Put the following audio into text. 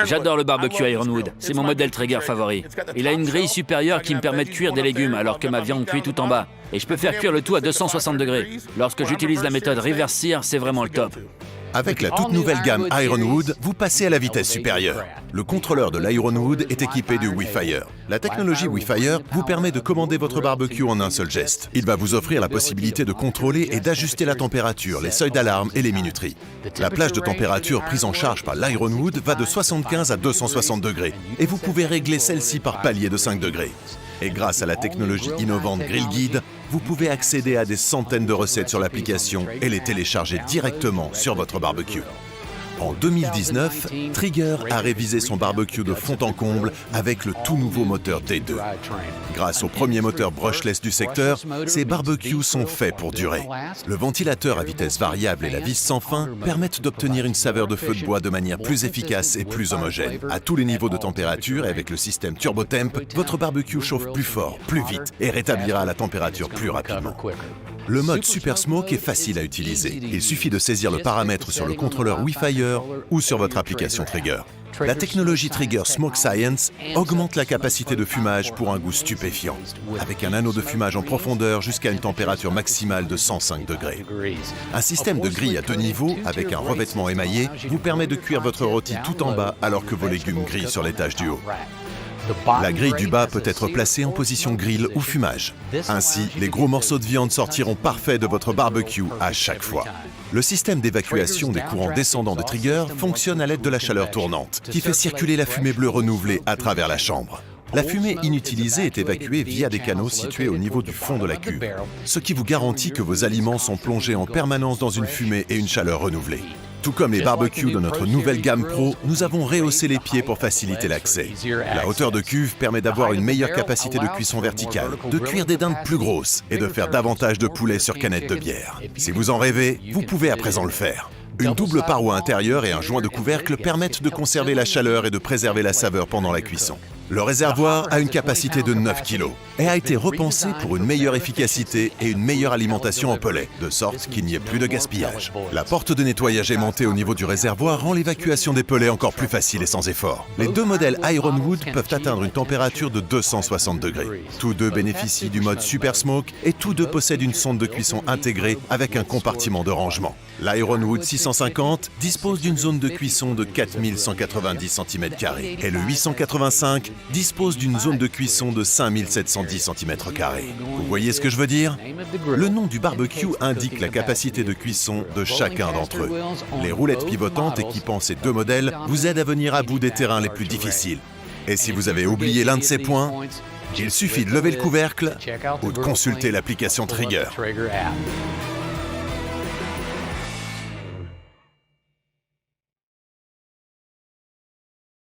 J'adore le barbecue Ironwood, c'est mon modèle Traeger favori. Il a une grille supérieure qui me permet de cuire des légumes alors que ma viande cuit tout en bas. Et je peux faire cuire le tout à 260 degrés. Lorsque j'utilise la méthode reverse sear, c'est vraiment le top. Avec la toute nouvelle gamme Ironwood, vous passez à la vitesse supérieure. Le contrôleur de l'Ironwood est équipé du WeFire. La technologie WeFire vous permet de commander votre barbecue en un seul geste. Il va vous offrir la possibilité de contrôler et d'ajuster la température, les seuils d'alarme et les minuteries. La plage de température prise en charge par l'Ironwood va de 75 à 260 degrés et vous pouvez régler celle-ci par palier de 5 degrés. Et grâce à la technologie innovante Grill Guide, vous pouvez accéder à des centaines de recettes sur l'application et les télécharger directement sur votre barbecue. En 2019, Traeger a révisé son barbecue de fond en comble avec le tout nouveau moteur D2. Grâce au premier moteur brushless du secteur, ces barbecues sont faits pour durer. Le ventilateur à vitesse variable et la vis sans fin permettent d'obtenir une saveur de feu de bois de manière plus efficace et plus homogène. À tous les niveaux de température et avec le système TurboTemp, votre barbecue chauffe plus fort, plus vite et rétablira la température plus rapidement. Le mode Super Smoke est facile à utiliser. Il suffit de saisir le paramètre sur le contrôleur WeFire ou sur votre application Traeger. La technologie Traeger Smoke Science augmente la capacité de fumage pour un goût stupéfiant, avec un anneau de fumage en profondeur jusqu'à une température maximale de 105 degrés. Un système de grille à 2 niveaux, avec un revêtement émaillé, vous permet de cuire votre rôti tout en bas alors que vos légumes grillent sur l'étage du haut. La grille du bas peut être placée en position grill ou fumage. Ainsi, les gros morceaux de viande sortiront parfaits de votre barbecue à chaque fois. Le système d'évacuation des courants descendants de Traeger fonctionne à l'aide de la chaleur tournante, qui fait circuler la fumée bleue renouvelée à travers la chambre. La fumée inutilisée est évacuée via des canaux situés au niveau du fond de la cuve, ce qui vous garantit que vos aliments sont plongés en permanence dans une fumée et une chaleur renouvelée. Tout comme les barbecues de notre nouvelle gamme Pro, nous avons rehaussé les pieds pour faciliter l'accès. La hauteur de cuve permet d'avoir une meilleure capacité de cuisson verticale, de cuire des dindes plus grosses et de faire davantage de poulet sur canette de bière. Si vous en rêvez, vous pouvez à présent le faire. Une double paroi intérieure et un joint de couvercle permettent de conserver la chaleur et de préserver la saveur pendant la cuisson. Le réservoir a une capacité de 9 kg et a été repensé pour une meilleure efficacité et une meilleure alimentation en pellet, de sorte qu'il n'y ait plus de gaspillage. La porte de nettoyage aimantée au niveau du réservoir rend l'évacuation des pellets encore plus facile et sans effort. Les deux modèles Ironwood peuvent atteindre une température de 260 degrés. Tous deux bénéficient du mode Super Smoke et tous deux possèdent une sonde de cuisson intégrée avec un compartiment de rangement. L'Ironwood 650 dispose d'une zone de cuisson de 4190 cm² et le 885 dispose d'une zone de cuisson de 5710 cm². Vous voyez ce que je veux dire? Le nom du barbecue indique la capacité de cuisson de chacun d'entre eux. Les roulettes pivotantes équipant ces deux modèles vous aident à venir à bout des terrains les plus difficiles. Et si vous avez oublié l'un de ces points, il suffit de lever le couvercle ou de consulter l'application Traeger.